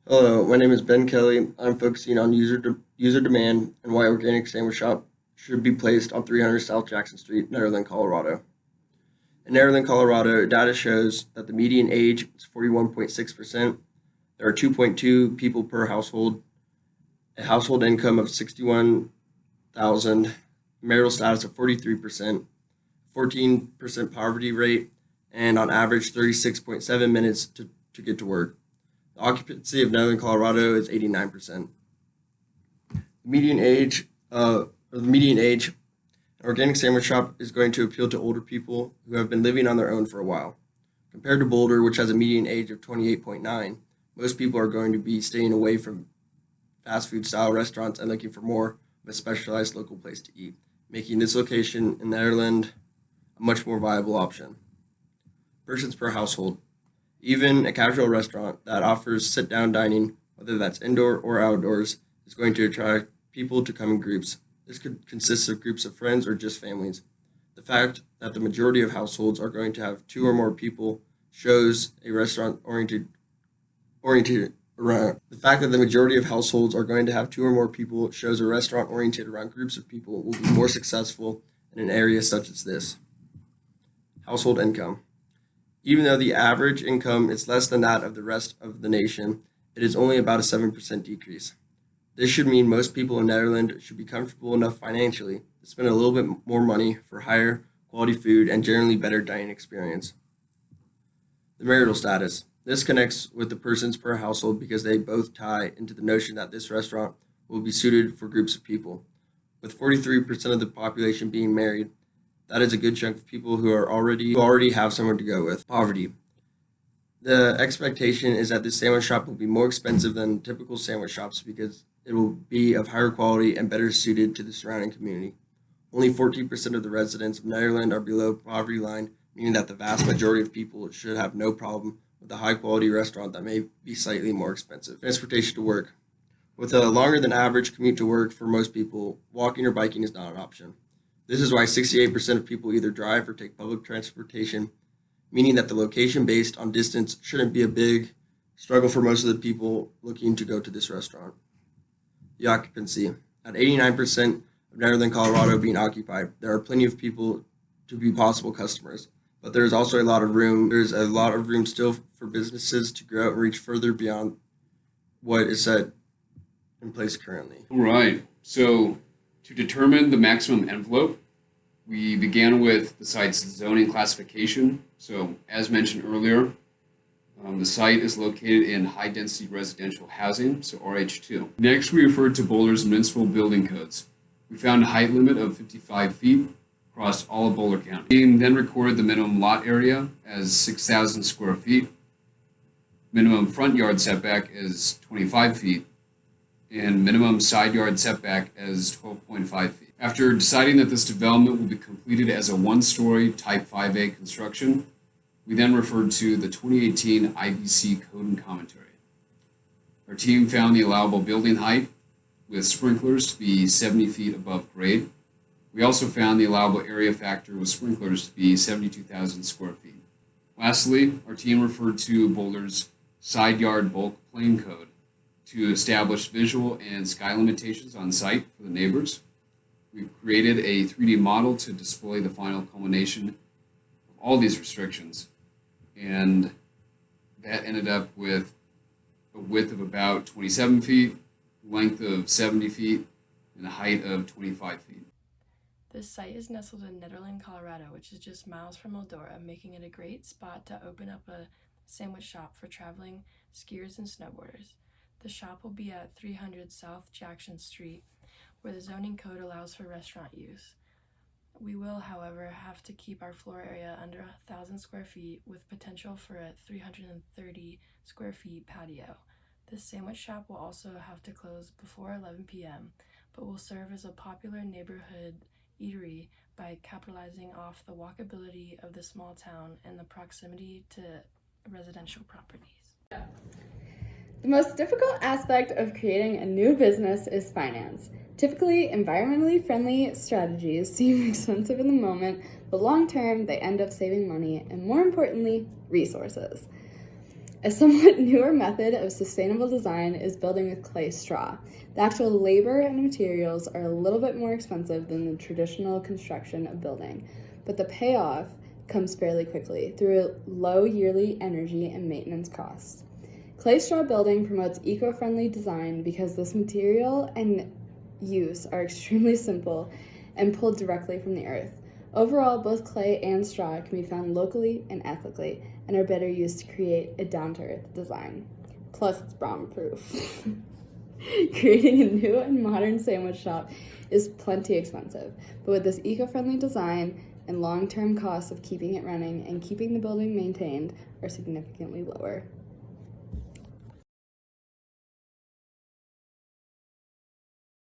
Hello, my name is Ben Kelly. I'm focusing on user demand and why Organic Sandwich Shop should be placed on 300 South Jackson Street, Netherland, Colorado. In Netherland, Colorado, data shows that the median age is 41.6%. There are 2.2 people per household, a household income of 61,000, marital status of 43%, 14% poverty rate, and on average 36.7 minutes to get to work. The occupancy of Netherland, Colorado is 89%. The median age, an organic sandwich shop is going to appeal to older people who have been living on their own for a while. Compared to Boulder, which has a median age of 28.9, most people are going to be staying away from fast food style restaurants and looking for more of a specialized local place to eat, making this location in Netherland a much more viable option. Persons per household. Even a casual restaurant that offers sit down dining, whether that's indoor or outdoors, is going to attract people to come in groups. This could consist of groups of friends or just families. The fact that the majority of households are going to have two or more people shows a restaurant oriented around the fact that the majority of households are going to have two or more people shows a restaurant oriented around groups of people will be more successful in an area such as this. Household income. Even though the average income is less than that of the rest of the nation, it is only about a 7% decrease. This should mean most people in Netherlands should be comfortable enough financially to spend a little bit more money for higher quality food and generally better dining experience. The marital status. This connects with the persons per household because they both tie into the notion that this restaurant will be suited for groups of people. With 43% of the population being married, that is a good chunk of people who already have someone to go with. Poverty. The expectation is that this sandwich shop will be more expensive than typical sandwich shops because it will be of higher quality and better suited to the surrounding community. Only 14% of the residents of Netherland are below poverty line, meaning that the vast majority of people should have no problem with a high quality restaurant that may be slightly more expensive. Transportation to work. With a longer than average commute to work for most people, walking or biking is not an option. This is why 68% of people either drive or take public transportation, meaning that the location based on distance shouldn't be a big struggle for most of the people looking to go to this restaurant. The occupancy. At 89% of Netherland, Colorado being occupied, there are plenty of people to be possible customers, but there is also a lot of room. There's a lot of room still for businesses to grow and reach further beyond what is set in place currently. All right. So to determine the maximum envelope, we began with the site's zoning classification. So as mentioned earlier, the site is located in high-density residential housing, so RH2. Next, we referred to Boulder's municipal building codes. We found a height limit of 55 feet across all of Boulder County. We then recorded the minimum lot area as 6,000 square feet. Minimum front yard setback is 25 feet, and minimum side yard setback as 12.5 feet. After deciding that this development will be completed as a one-story Type 5A construction, we then referred to the 2018 IBC Code and Commentary. Our team found the allowable building height with sprinklers to be 70 feet above grade. We also found the allowable area factor with sprinklers to be 72,000 square feet. Lastly, our team referred to Boulder's side yard bulk plane code to establish visual and sky limitations on site for the neighbors. We created a 3D model to display the final culmination of all these restrictions, and that ended up with a width of about 27 feet, length of 70 feet, and a height of 25 feet. This site is nestled in Nederland, Colorado, which is just miles from Eldora, making it a great spot to open up a sandwich shop for traveling skiers and snowboarders. The shop will be at 300 South Jackson Street, where the zoning code allows for restaurant use. We will, however, have to keep our floor area under 1,000 square feet with potential for a 330 square feet patio. This sandwich shop will also have to close before 11 p.m., but will serve as a popular neighborhood eatery by capitalizing off the walkability of the small town and the proximity to residential properties. The most difficult aspect of creating a new business is finance. Typically, environmentally friendly strategies seem expensive in the moment, but long term, they end up saving money and, more importantly, resources. A somewhat newer method of sustainable design is building with clay straw. The actual labor and materials are a little bit more expensive than the traditional construction of building, but the payoff comes fairly quickly through low yearly energy and maintenance costs. Clay straw building promotes eco-friendly design because this material and use are extremely simple and pulled directly from the earth. Overall, both clay and straw can be found locally and ethically and are better used to create a down-to-earth design. Plus, it's bomb-proof. Creating a new and modern sandwich shop is plenty expensive, but with this eco-friendly design and long-term costs of keeping it running and keeping the building maintained are significantly lower.